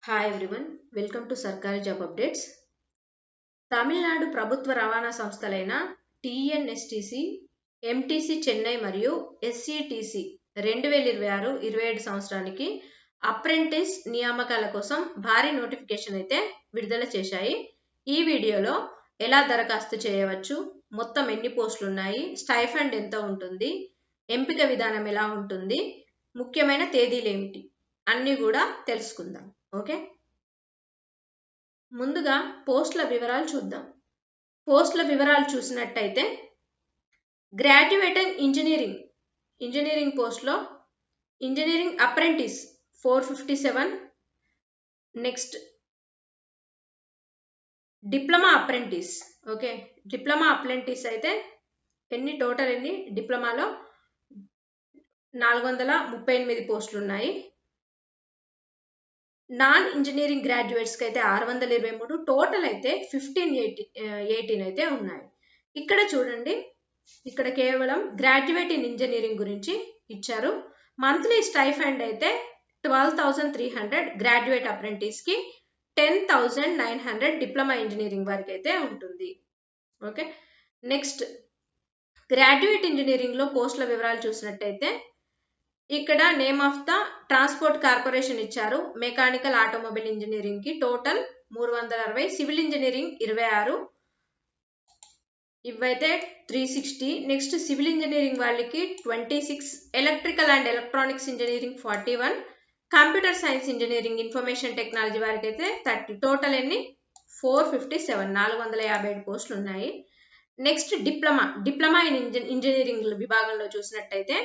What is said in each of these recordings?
Hi everyone, welcome to సర్కారీ job updates. Tamil Nadu ప్రభుత్వ రవాణా సంస్థలైన టీఎన్ఎస్టీసీ, ఎంటీసీ చెన్నై మరియు ఎస్ఈటీసీ 2026-27 సంవత్సరానికి అప్రెంటిస్ నియామకాల కోసం భారీ నోటిఫికేషన్ అయితే విడుదల చేశాయి. ఈ వీడియోలో ఎలా దరఖాస్తు చేయవచ్చు, మొత్తం ఎన్ని పోస్టులు ఉన్నాయి, స్టైఫండ్ ఎంత ఉంటుంది, ఎంపిక విధానం ఎలా ఉంటుంది, ముఖ్యమైన తేదీలు ఏమిటి అన్నీ కూడా తెలుసుకుందాం. ఓకే, ముందుగా పోస్టుల వివరాలు చూద్దాం. పోస్టుల వివరాలు చూసినట్టయితే గ్రాడ్యుయేట్ ఇంజనీరింగ్ పోస్ట్లో engineering apprentice 457, next diploma apprentice. Okay, diploma apprentice అయితే టోటల్ ఎన్ని డిప్లొమాలో 438 పోస్టులు ఉన్నాయి. నాన్ ఇంజనీరింగ్ గ్రాడ్యుయేట్స్కి అయితే 623, టోటల్ అయితే 1518 అయితే ఉన్నాయి. ఇక్కడ చూడండి, ఇక్కడ కేవలం గ్రాడ్యుయేట్ ఇన్ ఇంజనీరింగ్ గురించి ఇచ్చారు. మంత్లీ స్టైఫండ్ అయితే 12,300 గ్రాడ్యుయేట్ అప్రెంటిస్కి, 10,900 డిప్లొమా ఇంజనీరింగ్ వారికి అయితే ఉంటుంది. ఓకే, నెక్స్ట్ గ్రాడ్యుయేట్ ఇంజనీరింగ్లో పోస్టుల వివరాలు చూసినట్టయితే ఇక్కడ name of the transport corporation ఇచ్చారు. మెకానికల్ ఆటోమొబైల్ ఇంజనీరింగ్ కి టోటల్ 360, సివిల్ ఇంజనీరింగ్ 26, ఇవైతే 360. నెక్స్ట్ సివిల్ ఇంజనీరింగ్ వాళ్ళకి 26, electrical and electronics engineering 41, computer science engineering information technology వారికి అయితే 30, టోటల్ ఎన్ని 457, 457 పోస్టులు ఉన్నాయి. నెక్స్ట్ డిప్లొమా ఇన్ ఇంజనీరింగ్ విభాగంలో చూసినట్టయితే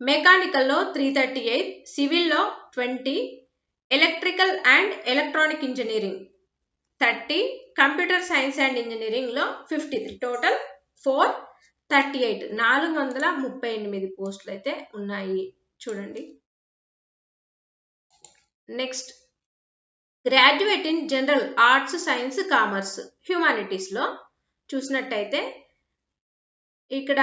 మెకానికల్లో 338, సివిల్లో 20, electrical and electronic engineering 30, computer science and ఇంజనీరింగ్లో 53, టోటల్ 438, 438 పోస్టులు అయితే ఉన్నాయి. చూడండి, next graduate in general arts, science, commerce, హ్యూమానిటీస్లో చూసినట్టయితే ఇక్కడ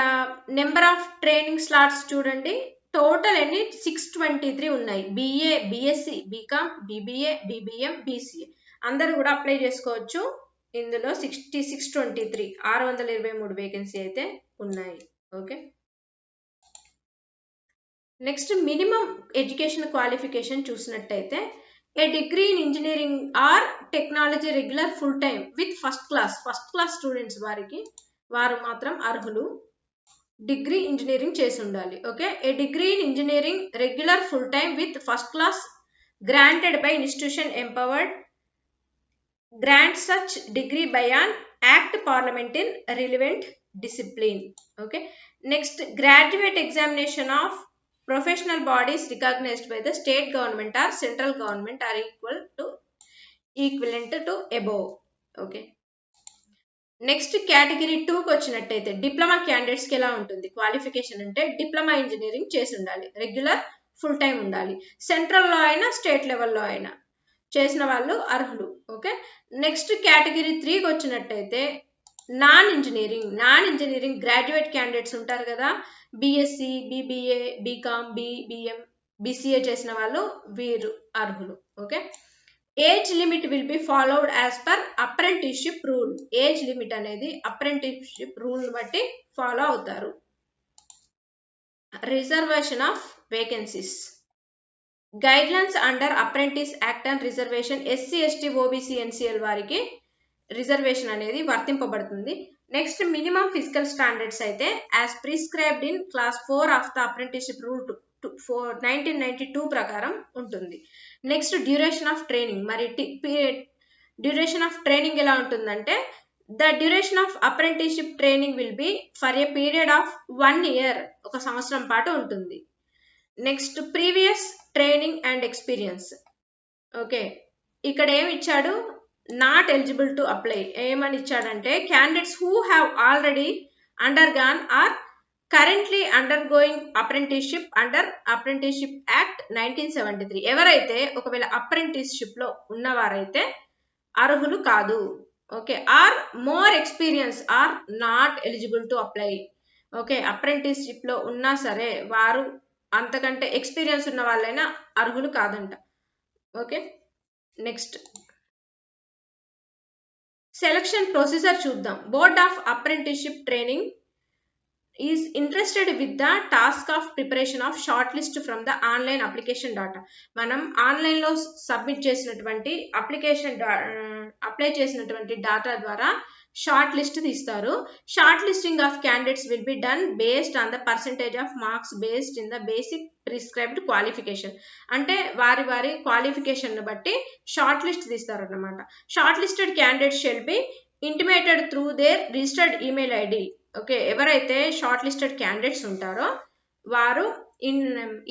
నెంబర్ ఆఫ్ ట్రైనింగ్ స్లాట్స్ చూడండి, టోటల్ ఎన్ని 623 ఉన్నాయి. BA, BSc, BCom, BBA, BBM, BCA అందరూ కూడా అప్లై చేసుకోవచ్చు. ఇందులో 623 623 వేకెన్సీ అయితే ఉన్నాయి. Okay, next minimum education qualification చూసినట్టయితే a degree in engineering or technology regular full time with first class students వారు మాత్రం అర్హులు. డిగ్రీ ఇంజనీరింగ్ చేసి ఉండాలి. Okay, a degree in engineering regular full time with first class granted by institution empowered grant such degree by an act parliament in relevant discipline. Okay, next graduate examination of professional bodies recognised by the state government or central government are equivalent to above. Okay, next category 2కి వచ్చినట్టయితే diploma క్యాండిడేట్స్కి ఎలా ఉంటుంది qualification అంటే diploma engineering చేసి ఉండాలి, regular full time ఉండాలి, సెంట్రల్లో అయినా స్టేట్ లెవెల్లో అయినా చేసిన వాళ్ళు అర్హులు. ఓకే, నెక్స్ట్ కేటగిరీ 3కి వచ్చినట్టయితే నాన్ ఇంజనీరింగ్ గ్రాడ్యుయేట్ క్యాండిడేట్స్ ఉంటారు కదా, BSc, BBA, BCom, BBM, BCA చేసిన వాళ్ళు వీరు అర్హులు. Okay, age limit will be followed as per apprenticeship rule. Age limit అనేది అప్రెంటిస్షిప్ రూల్ బట్టి ఫాలో అవుతారు. Reservation of vacancies guidelines under apprentice act and reservation SC, ST, OBC, NCL వారికి reservation అనేది వర్తింపబడుతుంది. నెక్స్ట్ మినిమం ఫిజికల్ స్టాండర్డ్స్ అయితే as prescribed in class 4 of the apprenticeship rule 1992 ప్రకారం ఉంటుంది. Next duration of training, మరి duration of training ఎలా ఉంటుందంటే the duration of apprenticeship training will be for a period of 1 year, 1 సంవత్సరం పాటు ఉంటుంది. Next previous training and experience. Okay, ఇక్కడ ఏమి ఇచ్చాడు, నాట్ ఎలిజిబుల్ టు అప్లై. ఏమని ఇచ్చాడంటే candidates who have already undergone or currently undergoing apprenticeship under apprenticeship act 1973. ఎవరైతే ఒకవేళ అప్రెంటిస్షిప్ లో ఉన్నవారైతే అర్హులు కాదు. Okay, or more experience or not eligible to apply. Okay, apprenticeship లో ఉన్నా సరే వారు అంతకంటే ఎక్స్పీరియన్స్ ఉన్న వాళ్ళైనా అర్హులు కాదంట. ఓకే, నెక్స్ట్ సెలక్షన్ ప్రొసీజర్ చూద్దాం. Board of apprenticeship training is interested with the task of preparation of short list from the online application data. మనం ఆన్లైన్లో సబ్మిట్ చేసినటువంటి అప్లై చేసినటువంటి డాటా ద్వారా షార్ట్ లిస్ట్ తీస్తారు. Short listing of candidates will be done based on the percentage of marks based in the basic prescribed qualification. అంటే వారి qualification బట్టి short list తీస్తారు అన్నమాట. Short listed candidates shall be intimated through there registered email ID. Okay, ఎవరైతే short listed candidates ఉంటారో వారు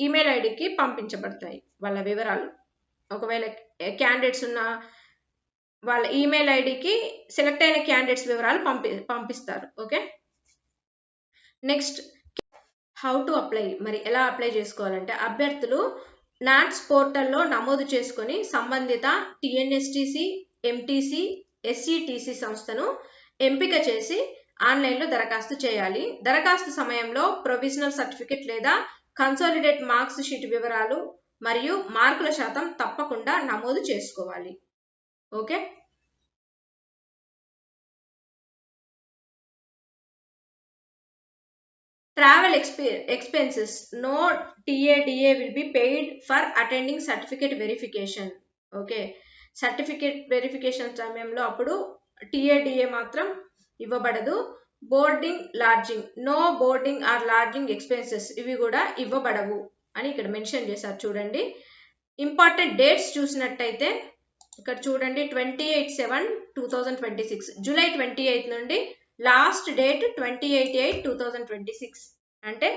email ఐడికి పంపించబడతాయి వాళ్ళ వివరాలు. ఒకవేళ క్యాండిడేట్స్ ఉన్న వాళ్ళ ఈమెయిల్ ఐడికి సెలెక్ట్ అయిన క్యాండిడేట్స్ వివరాలు పంపిస్తారు. Okay, next how to apply. మరి ఎలా అప్లై చేసుకోవాలంటే అభ్యర్థులు నాట్స్ పోర్టల్లో నమోదు చేసుకొని సంబంధిత టిఎన్ఎస్టిసి, ఎంటీసీ, ఎస్సిటిసి సంస్థను ఎంపిక చేసి ఆన్లైన్లో దరఖాస్తు చేయాలి. దరఖాస్తు సమయంలో ప్రొవిజనల్ సర్టిఫికెట్ లేదా కన్సాలిడేట్ మార్క్స్ షీట్ వివరాలు మరియు మార్కుల శాతం తప్పకుండా నమోదు చేసుకోవాలి. Okay, travel expenses. No TADA will be paid for attending certificate verification. Okay, certificate verification సమయంలో అప్పుడు TADA మాత్రం ఇవ్వబడదు. Boarding, lodging, no boarding or lodging expenses ఇవి కూడా ఇవ్వబడవు అని ఇక్కడ మెన్షన్ చేశారు. చూడండి, ఇంపార్టెంట్ డేట్స్ చూసినట్టయితే ఇక్కడ చూడండి 28/7/2026 జూలై 28 నుండి లాస్ట్ డేట్ 28/8/2026 అంటే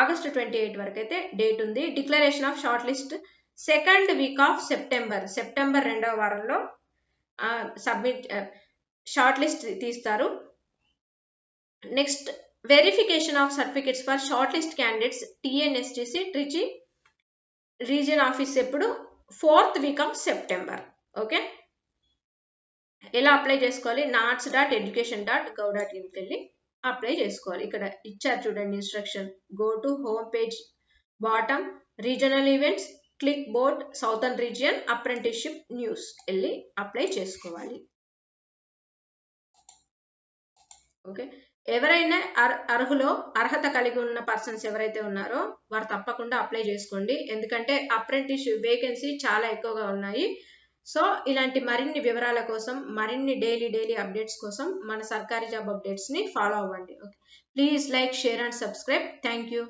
ఆగస్టు 28 వరకు అయితే డేట్ ఉంది. Declaration of shortlist second week of September 2వ వారంలో షార్ట్ లిస్ట్ తీస్తారు. Next verification of certificates for shortlist candidates TNSTC Trichy region office ఎప్పుడు 4th week of September. Okay, ఎలా అప్లై చేసుకోవాలి? nats.education.gov.inకి వెళ్ళి అప్లై చేసుకోవాలి. ఇక్కడ ఇచ్చారు చూడండి instruction. Go to home page, bottom regional events, click board southern region apprenticeship news వెళ్ళి అప్లై చేసుకోవాలి. ఓకే, ఎవరైనా అర్హత కలిగి ఉన్న పర్సన్స్ ఎవరైతే ఉన్నారో వారు తప్పకుండా అప్లై చేసుకోండి. ఎందుకంటే అప్రెంటిస్షిప్ వేకెన్సీ చాలా ఎక్కువగా ఉన్నాయి. సో ఇలాంటి మరిన్ని వివరాల కోసం, మరిన్ని డైలీ అప్డేట్స్ కోసం మన సర్కారీ జాబ్ అప్డేట్స్ని ఫాలో అవ్వండి. Okay, please like, share and subscribe. Thank you.